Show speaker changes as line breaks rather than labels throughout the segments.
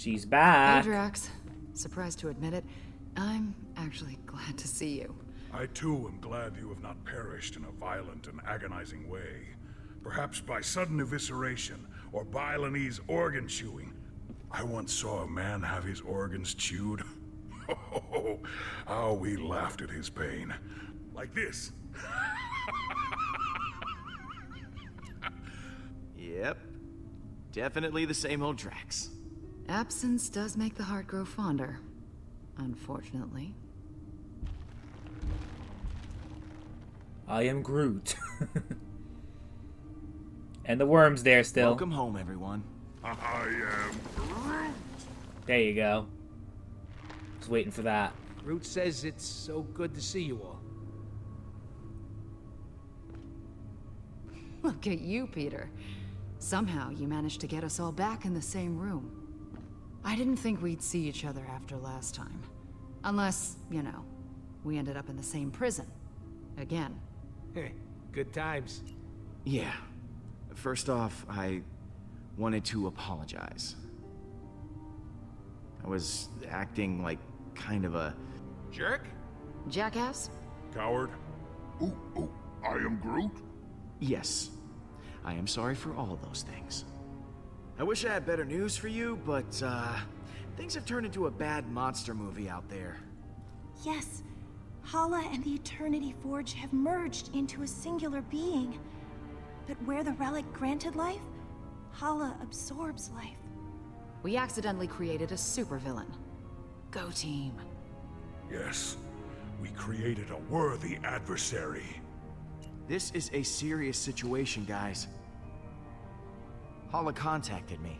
She's back.
Hey, Drax. Surprised to admit it, I'm actually glad to see you.
I too am glad you have not perished in a violent and agonizing way. Perhaps by sudden evisceration or Balinese organ chewing. I once saw a man have his organs chewed. Oh, how we laughed at his pain. Like this.
Yep. Definitely the same old Drax.
Absence does make the heart grow fonder, unfortunately.
I am Groot. And the worm's there still.
Welcome home, everyone.
I am Groot.
There you go. Was waiting for that.
Groot says it's so good to see you all.
Look at you, Peter. Somehow you managed to get us all back in the same room. I didn't think we'd see each other after last time. Unless, you know, we ended up in the same prison. Again.
Hey, good times.
Yeah. First off, I wanted to apologize. I was acting like kind of a
Jerk?
Jackass?
Coward.
Ooh, I am Groot?
yes. I am sorry for all those things. I wish I had better news for you, but things have turned into a bad monster movie out there.
Yes, Hala and the Eternity Forge have merged into a singular being. But where the relic granted life, Hala absorbs life.
We accidentally created a supervillain. Go team.
Yes, we created a worthy adversary.
This is a serious situation, guys. Hala contacted me.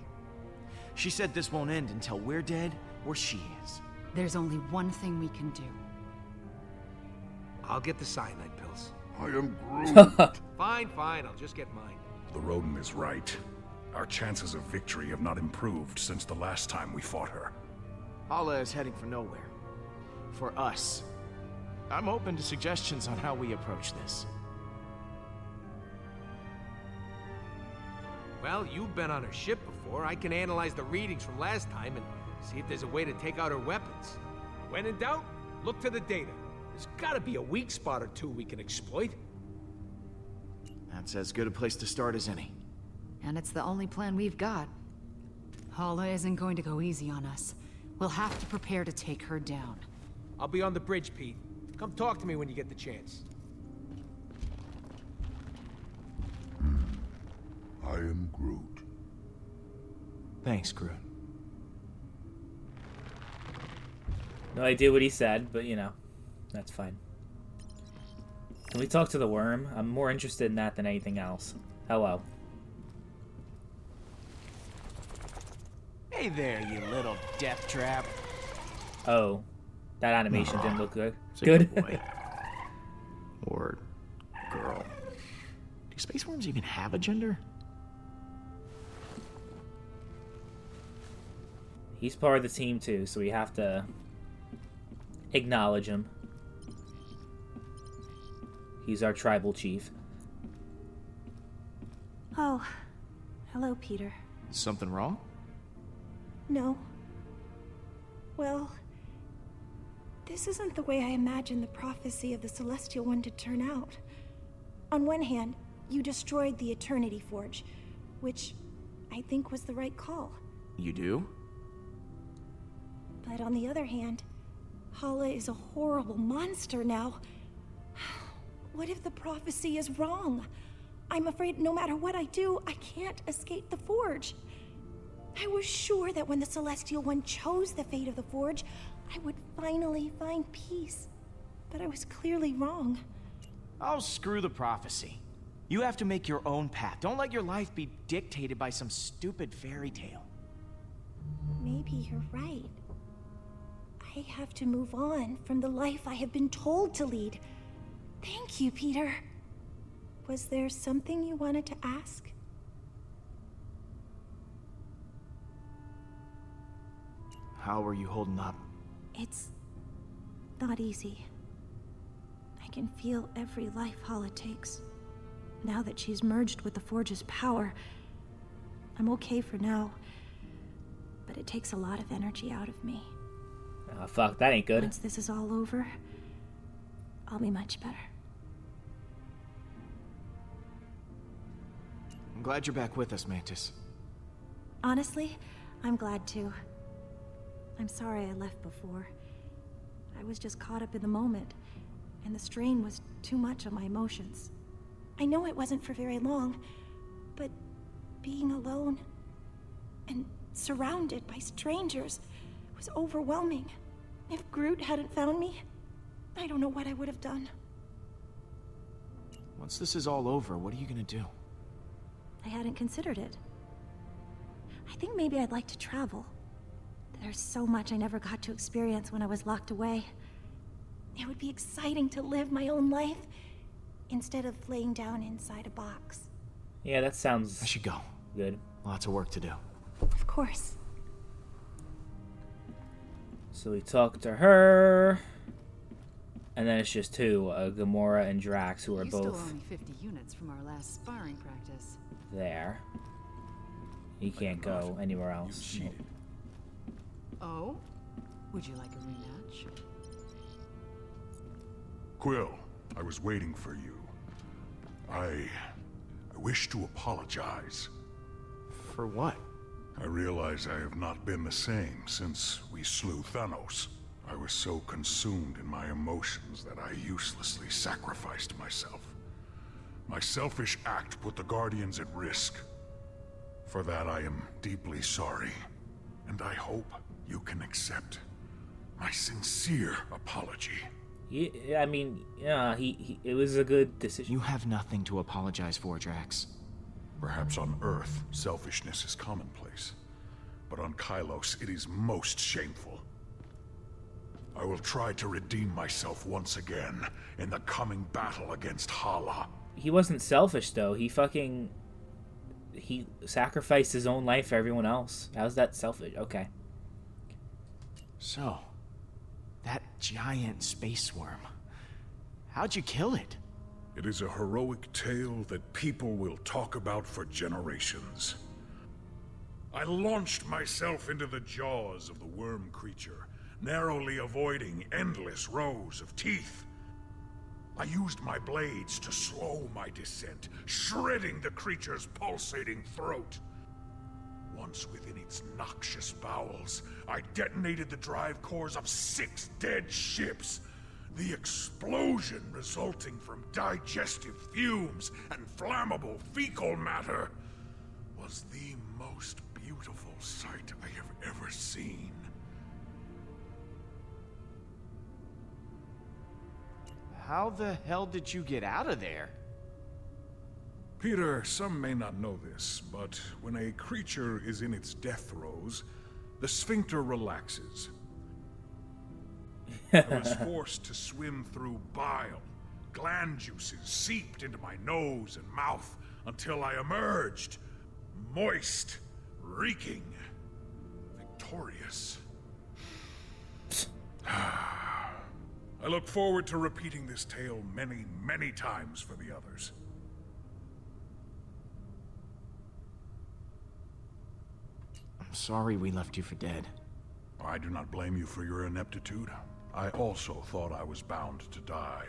She said this won't end until we're dead or she is.
There's only one thing we can do.
I'll get the cyanide pills.
I am Groot.
Fine, I'll just get mine.
The rodent is right. Our chances of victory have not improved since the last time we fought her.
Hala is heading for nowhere. For us. I'm open to suggestions on how we approach this.
Well, you've been on her ship before. I can analyze the readings from last time and see if there's a way to take out her weapons. When in doubt, look to the data. There's gotta be a weak spot or two we can exploit.
That's as good a place to start as any.
And it's the only plan we've got. Hala isn't going to go easy on us. We'll have to prepare to take her down.
I'll be on the bridge, Pete. Come talk to me when you get the chance.
I am Groot.
Thanks, Groot.
No idea what he said, but you know, that's fine. Can we talk to the worm? I'm more interested in that than anything else. Hello.
Hey there, you little death trap.
Oh, that animation didn't look good.
It's a
Good.
boy. Or girl. Do space worms even have a gender?
He's part of the team too, so we have to acknowledge him. He's our tribal chief.
Oh, hello, Peter.
Something wrong?
No. Well, this isn't the way I imagined the prophecy of the Celestial One to turn out. On one hand, you destroyed the Eternity Forge, which I think was the right call.
You do?
But on the other hand, Hala is a horrible monster now. What if the prophecy is wrong? I'm afraid no matter what I do, I can't escape the Forge. I was sure that when the Celestial One chose the fate of the Forge, I would finally find peace. But I was clearly wrong.
Oh, screw the prophecy. You have to make your own path. Don't let your life be dictated by some stupid fairy tale.
Maybe you're right. I have to move on from the life I have been told to lead. Thank you, Peter. Was there something you wanted to ask?
How are you holding up?
It's not easy. I can feel every life Hala takes. Now that she's merged with the Forge's power, I'm okay for now. but it takes a lot of energy out of me.
Oh, fuck, that ain't good.
Once this is all over, I'll be much better.
I'm glad you're back with us, Mantis.
Honestly, I'm glad too. I'm sorry I left before. I was just caught up in the moment, and the strain was too much on my emotions. I know it wasn't for very long, but being alone and surrounded by strangers was overwhelming. If Groot hadn't found me, I don't know what I would have done.
Once this is all over, what are you gonna do?
I hadn't considered it. I think maybe I'd like to travel. There's so much I never got to experience when I was locked away. It would be exciting to live my own life instead of laying down inside a box.
Yeah, that sounds
I should go.
good.
Lots of work to do.
Of course.
So we talk to her, and then it's just two, Gamora and Drax, who are
You stole
both
only 50 units from our last sparring practice.
there. He can't go anywhere else.
You cheated.
Oh? Would you like a rematch?
Quill, I was waiting for you. I wish to apologize.
For what?
I realize I have not been the same since we slew Thanos. I was so consumed in my emotions that I uselessly sacrificed myself. My selfish act put the Guardians at risk. For that I am deeply sorry, and I hope you can accept my sincere apology.
Yeah, I mean, yeah, it was a good decision.
You have nothing to apologize for, Drax.
Perhaps on Earth, selfishness is commonplace. But on Kylos, it is most shameful. I will try to redeem myself once again in the coming battle against Hala.
He wasn't selfish, though. He sacrificed his own life for everyone else. How's that selfish? Okay.
So, that giant space worm. How'd you kill it?
It is a heroic tale that people will talk about for generations. I launched myself into the jaws of the worm creature, narrowly avoiding endless rows of teeth. I used my blades to slow my descent, shredding the creature's pulsating throat. Once within its noxious bowels, I detonated the drive cores of 6 dead ships. The explosion resulting from digestive fumes and flammable fecal matter was the most beautiful sight I have ever seen.
How the hell did you get out of there?
Peter, some may not know this, but when a creature is in its death throes, the sphincter relaxes. I was forced to swim through bile. Gland juices seeped into my nose and mouth until I emerged, moist, reeking, victorious. I look forward to repeating this tale many, many times for the others.
I'm sorry we left you for dead.
I do not blame you for your ineptitude. I also thought I was bound to die.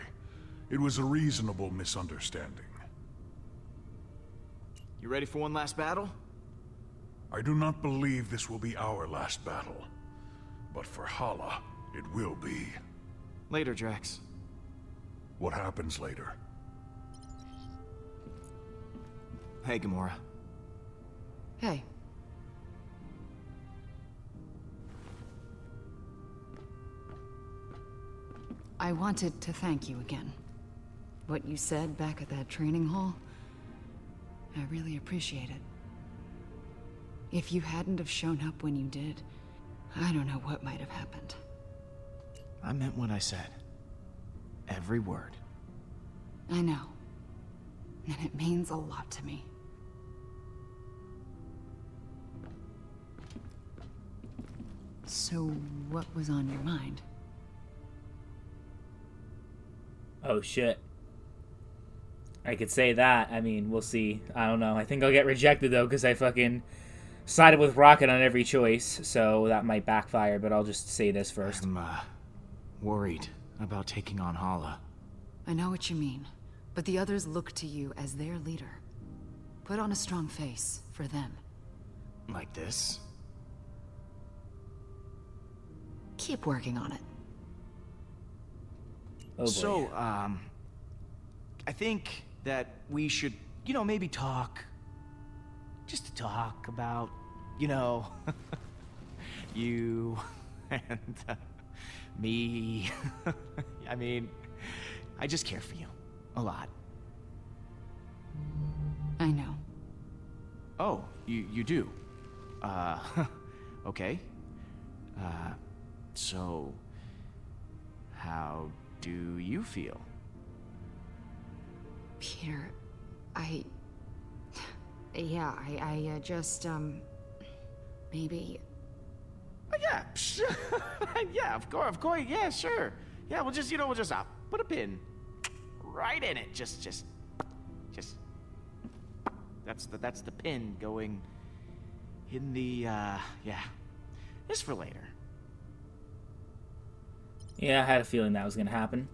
It was a reasonable misunderstanding.
You ready for one last battle?
I do not believe this will be our last battle. But for Hala, it will be.
Later, Drax.
What happens later?
Hey, Gamora.
Hey. I wanted to thank you again. What you said back at that training hall, I really appreciate it. If you hadn't have shown up when you did, I don't know what might have happened.
I meant what I said. Every word.
I know. And it means a lot to me. So, what was on your mind?
Oh, shit. I could say that. I mean, we'll see. I don't know. I think I'll get rejected, though, because I sided with Rocket on every choice, so that might backfire, but I'll just say this first.
I'm, worried about taking on Hala.
I know what you mean, but the others look to you as their leader. Put on a strong face for them.
Like this?
Keep working on it.
Oh boy.
So, I think that we should, you know, maybe talk. Just to talk about, you know, you and me. I mean, I just care for you. A lot.
I know.
Oh, you do? Okay. So, how do you feel?
Peter, I just, maybe...
Yeah, yeah, of course, yeah, sure. Yeah, we'll just, put a pin right in it. Just, that's the pin going in the, yeah. Just for later.
Yeah, I had a feeling that was gonna happen.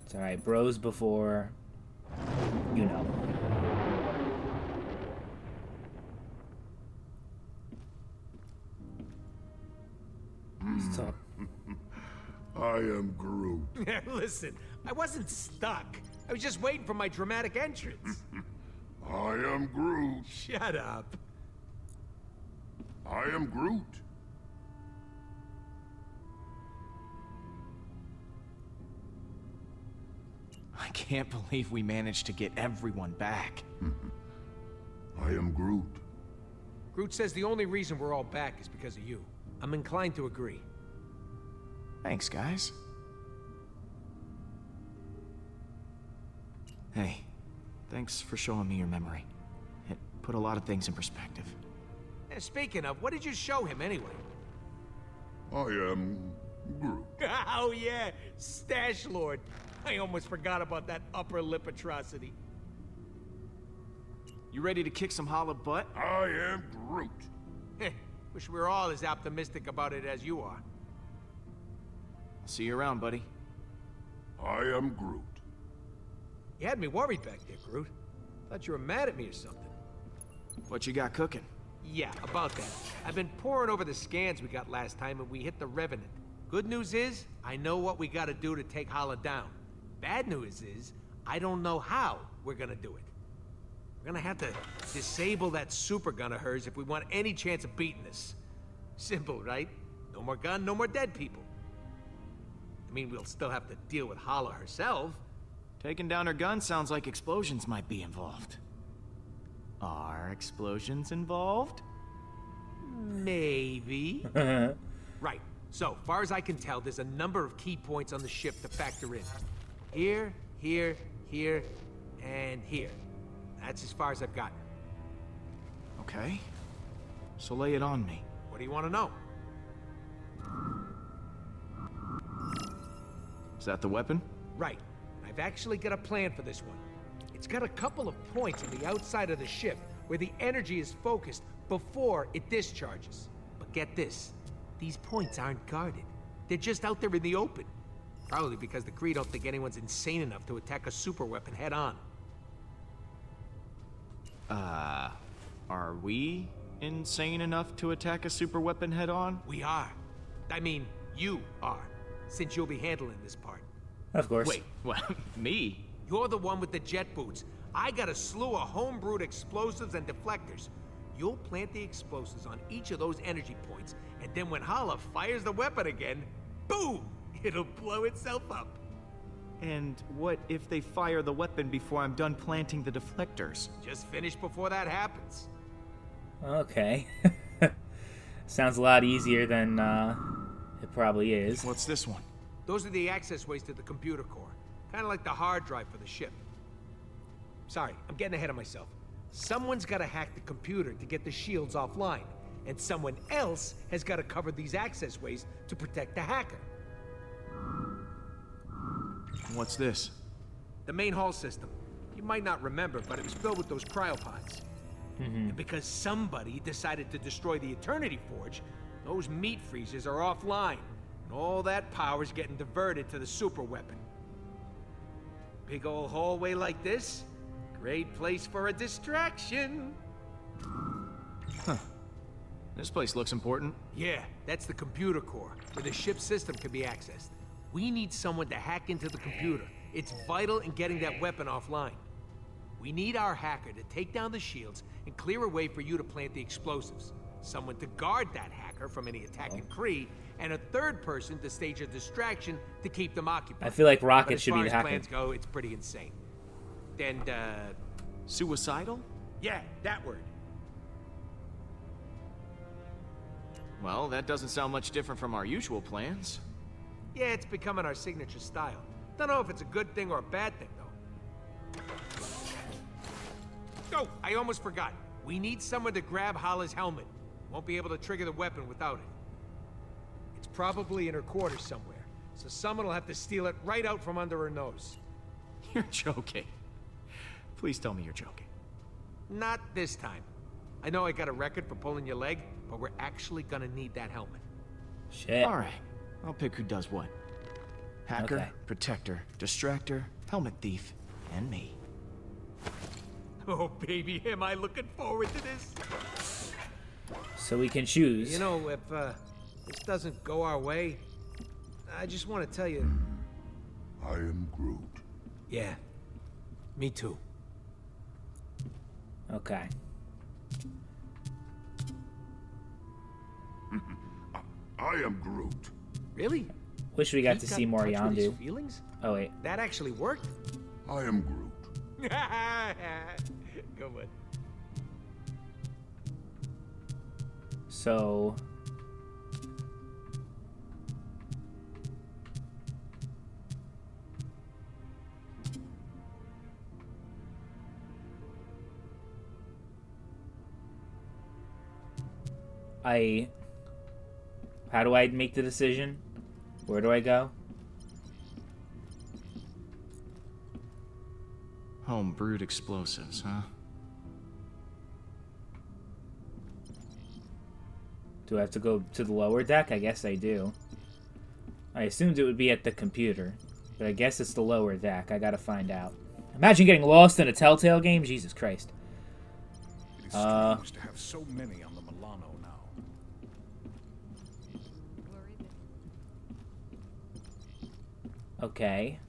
It's alright, bros before, you know. So,
I am Groot.
Listen, I wasn't stuck. I was just waiting for my dramatic entrance.
I am Groot.
Shut up.
I am Groot.
I can't believe we managed to get everyone back.
I am Groot.
Groot says the only reason we're all back is because of you. I'm inclined to agree.
Thanks, guys. Hey, thanks for showing me your memory. It put a lot of things in perspective.
Speaking of, what did you show him anyway?
I am Groot.
Oh yeah, Stash Lord. I almost forgot about that upper lip atrocity.
You ready to kick some Hala butt?
I am Groot.
Wish we were all as optimistic about it as you are.
I'll see you around, buddy.
I am Groot.
You had me worried back there, Groot. Thought you were mad at me or something.
What you got cooking?
Yeah, about that. I've been poring over the scans we got last time and we hit the Revenant. Good news is, I know what we gotta do to take Hala down. Bad news is, I don't know how we're gonna do it. We're gonna have to disable that super gun of hers if we want any chance of beating this. Simple, right? No more gun, no more dead people. I mean, we'll still have to deal with Hala herself.
Taking down her gun sounds like explosions might be involved. Are explosions involved?
Maybe. Right. So, far as I can tell, there's a number of key points on the ship to factor in. Here, here, here, and here. That's as far as I've gotten.
Okay. So lay it on me.
What do you want to know?
Is that the weapon?
Right. I've actually got a plan for this one. It's got a couple of points on the outside of the ship where the energy is focused before it discharges. But get this, these points aren't guarded. They're just out there in the open. Probably because the Kree don't think anyone's insane enough to attack a super weapon head on.
Are we insane enough to attack a super weapon head on?
We are. I mean, you are, since you'll be handling this part.
of course.
Wait, what? Me?
You're the one with the jet boots. I got a slew of homebrewed explosives and deflectors. You'll plant the explosives on each of those energy points, and then when Hala fires the weapon again, boom! It'll blow itself up.
And what if they fire the weapon before I'm done planting the deflectors?
Just finish before that happens.
Okay. Sounds a lot easier than it probably is.
What's this one?
Those are the access ways to the computer core. Kind of like the hard drive for the ship. Sorry, I'm getting ahead of myself. Someone's got to hack the computer to get the shields offline, and someone else has got to cover these access ways to protect the hacker.
What's this?
The main hall system. You might not remember, but it was filled with those cryopods. And because somebody decided to destroy the Eternity Forge, those meat freezers are offline. And all that power's getting diverted to the super weapon. Big old hallway like this? Great place for a distraction.
This place looks important.
Yeah, that's the computer core, where the ship's system can be accessed. We need someone to hack into the computer. It's vital in getting that weapon offline. We need our hacker to take down the shields and clear a way for you to plant the explosives. Someone to guard that hacker from any attacking Kree, and a third person to stage a distraction to keep them occupied.
I feel like
But
Rocket
as
should
far
be
as
the hacker.
plans go, it's pretty insane. And,
Suicidal?
yeah, that word.
Well, that doesn't sound much different from our usual plans.
Yeah, it's becoming our signature style. Don't know if it's a good thing or a bad thing, though. Oh, I almost forgot. We need someone to grab Hala's helmet. Won't be able to trigger the weapon without it. It's probably in her quarters somewhere, so someone will have to steal it right out from under her nose.
You're joking. Please tell me you're joking.
Not this time. I know I got a record for pulling your leg, but we're actually gonna need that helmet.
Shit.
All right, I'll pick who does what. Hacker,
Okay.
protector, distractor, helmet thief, and me.
Oh, baby, am I looking forward to this?
So we can choose.
You know, if this doesn't go our way, I just want to tell you,
I am Groot.
yeah, me too.
Okay.
I am Groot.
Really?
Wish we got
He
to see more
in touch with his
Yondu.
feelings?
Oh wait.
That actually worked?
I am Groot.
Go on.
So how do I make the decision? Where do I go?
Home brewed explosives, huh?
Do I have to go to the lower deck? I guess I do. I assumed it would be at the computer, but I guess it's the lower deck. I gotta find out. Imagine getting lost in a Telltale game. Jesus Christ.
It is strange to have so many on the Milano now.
Okay.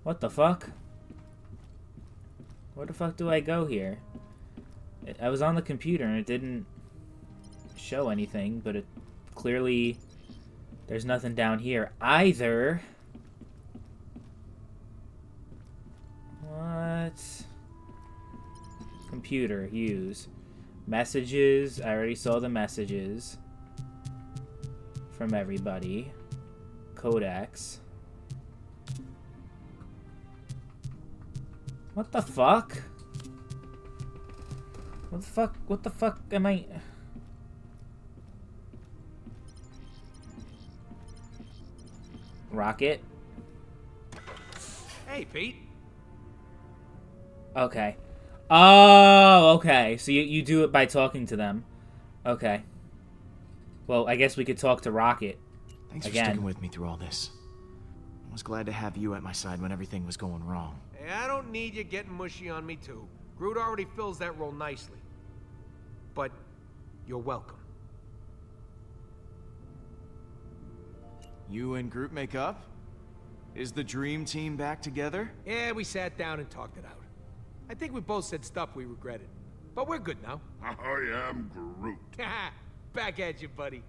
What the fuck? Where the fuck do I go here? I was on the computer and it didn't show anything, but it clearly there's nothing down here either. What? Computer, use. Messages, I already saw the messages from everybody. Codex. What the fuck? What the fuck am I... Rocket?
Hey, Pete.
Okay. Oh, okay. So you do it by talking to them. Okay. Well, I guess we could talk to Rocket.
Thanks
Again.
for sticking with me through all this. I was glad to have you at my side when everything was going wrong.
Hey, I don't need you getting mushy on me, too. Groot already fills that role nicely. But you're welcome.
You and Groot make up? Is the dream team back together?
Yeah, we sat down and talked it out. I think we both said stuff we regretted. But we're good now.
I am Groot.
Back at you, buddy.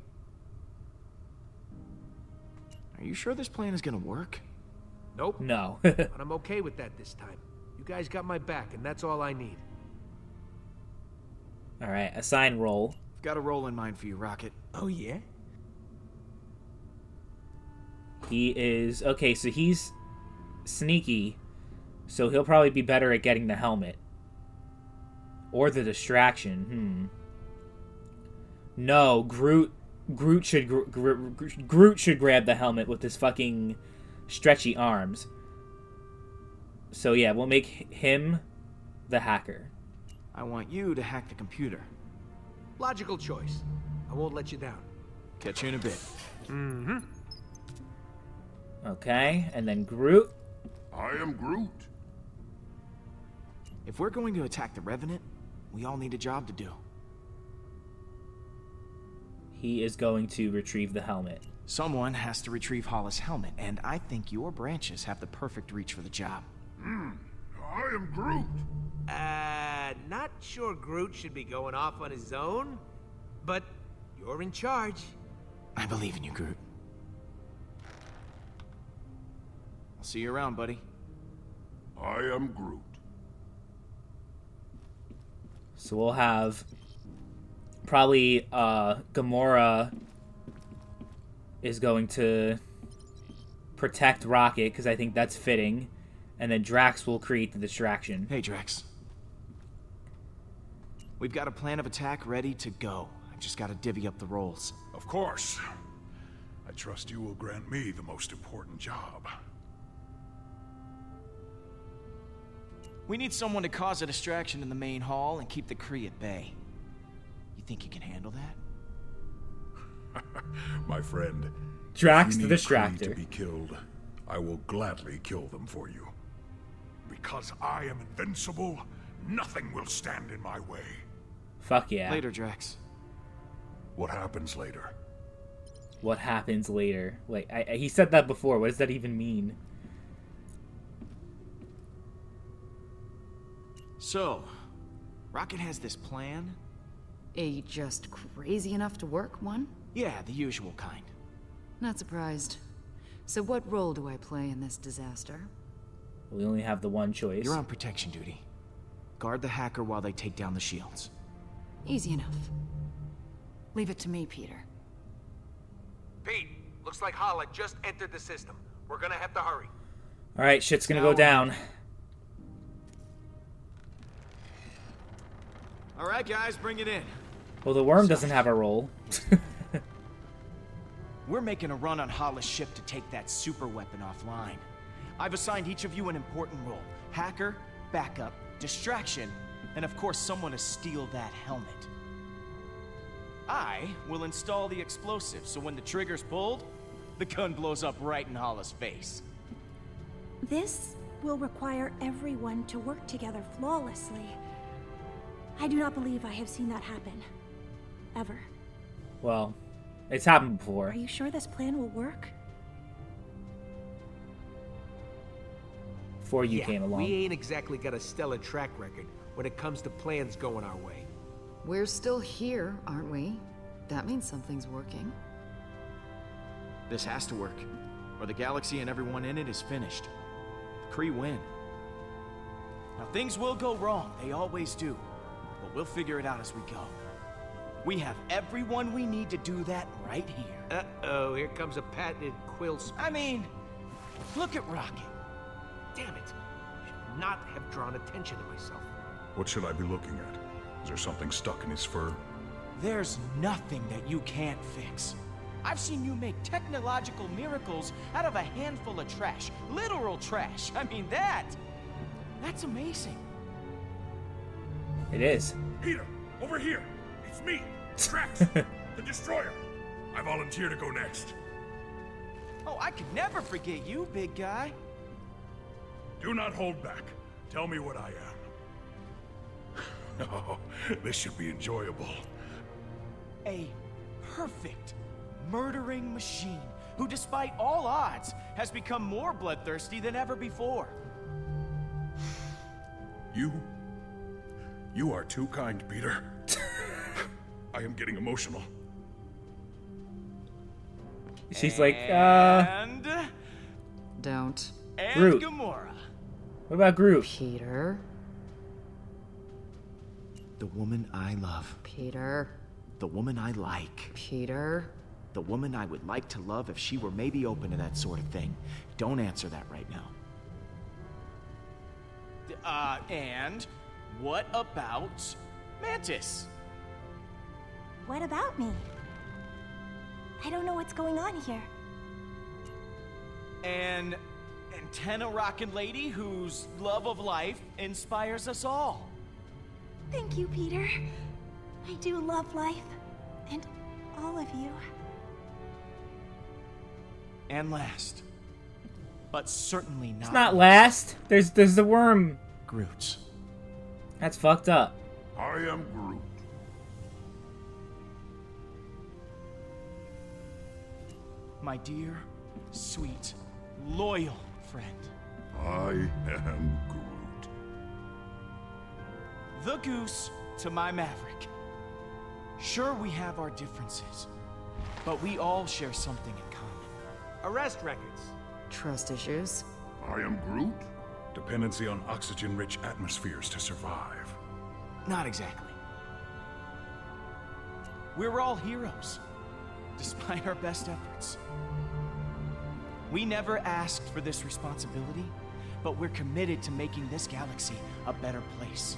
Are you sure this plan is gonna work?
Nope.
No.
But I'm okay with that this time. You guys got my back, and that's all I need.
Alright, assign role.
I've got a role in mind for you, Rocket.
Oh, yeah?
He is... Okay, so he's sneaky, so he'll probably be better at getting the helmet. Or the distraction. No, Groot should grab the helmet with his fucking stretchy arms. So yeah, we'll make him the hacker.
I want you to hack the computer.
Logical choice. I won't let you down.
Catch you in a bit.
Mm-hmm.
Okay, and then Groot.
I am Groot.
If we're going to attack the Revenant, we all need a job to do.
He is going to retrieve the helmet.
Someone has to retrieve Hollis' helmet, and I think your branches have the perfect reach for the job.
I am Groot.
Not sure Groot should be going off on his own, but you're in charge.
I believe in you, Groot. I'll see you around, buddy.
I am Groot.
So we'll have probably Gamora is going to protect Rocket, because I think that's fitting. And then Drax will create the distraction.
Hey, Drax. We've got a plan of attack ready to go. I've just got to divvy up the roles.
Of course. I trust you will grant me the most important job.
We need someone to cause a distraction in the main hall and keep the Kree at bay. You think you can handle that?
My friend,
Drax
if
the
you need Kree
distractor.
to be killed, I will gladly kill them for you. Because I am invincible, nothing will stand in my way.
Fuck yeah.
Later, Drax.
What happens later?
What happens later? Wait, he said that before. What does that even mean?
So, Rocket has this plan?
A just crazy enough to work one?
Yeah, the usual kind.
Not surprised. So what role do I play in this disaster?
We only have the one choice.
You're on protection duty. Guard the hacker while they take down the shields.
Easy enough. Leave it to me, Peter.
Pete, looks like Hala just entered the system. We're gonna have to hurry.
Alright, shit's gonna go down.
Alright, guys, bring it in.
Well, the worm doesn't have a role.
We're making a run on Hollis' ship to take that super weapon offline. I've assigned each of you an important role. Hacker, backup, distraction, and of course someone to steal that helmet. I will install the explosive, so when the trigger's pulled, the gun blows up right in Hollis' face.
This will require everyone to work together flawlessly. I do not believe I have seen that happen. Ever.
Well, it's happened before.
Are you sure this plan will work?
Before you
Yeah,
came along.
we ain't exactly got a stellar track record when it comes to plans going our way.
We're still here, aren't we? That means something's working.
This has to work, or the galaxy and everyone in it is finished. The Kree win. Now things will go wrong, they always do. But we'll figure it out as we go. We have everyone we need to do that right here.
Uh-oh, here comes a patented quill speech.
I mean, look at Rocket.
Damn it. Should not have drawn attention to myself.
What should I be looking at? Is there something stuck in his fur?
There's nothing that you can't fix. I've seen you make technological miracles out of a handful of trash. Literal trash. I mean, that's amazing.
It is.
Peter, over here! It's me, Drax, the Destroyer. I volunteer to go next.
Oh, I could never forget you, big guy.
Do not hold back. Tell me what I am. Oh, this should be enjoyable.
A perfect murdering machine who, despite all odds, has become more bloodthirsty than ever before.
You are too kind, Peter. I am getting emotional.
She's like,
And
Don't.
Groot.
Gamora.
What about Groot?
Peter.
The woman I love.
Peter.
The woman I like.
Peter.
The woman I would like to love if she were maybe open to that sort of thing. Don't answer that right now. And what about Mantis?
What about me? I don't know what's going on here.
And antenna rockin' lady whose love of life inspires us all.
Thank you, Peter. I do love life. And all of you.
And last, but certainly not
It's not last. There's the worm.
Groot.
That's fucked up.
I am Groot.
My dear, sweet, loyal friend.
I am Groot.
The goose to my Maverick. Sure, we have our differences, but we all share something in common.
Arrest records.
Trust issues.
I am Groot.
Dependency on oxygen-rich atmospheres to survive.
Not exactly. We're all heroes, despite our best efforts. We never asked for this responsibility, but we're committed to making this galaxy a better place.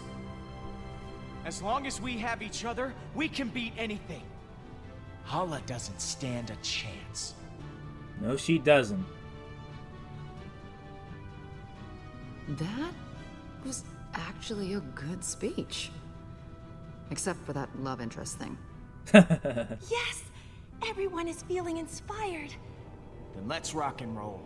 As long as we have each other, we can beat anything. Hala doesn't stand a chance.
No, she doesn't.
That was actually a good speech. Except for that love interest thing.
Yes! Everyone is feeling inspired.
Then let's rock and roll.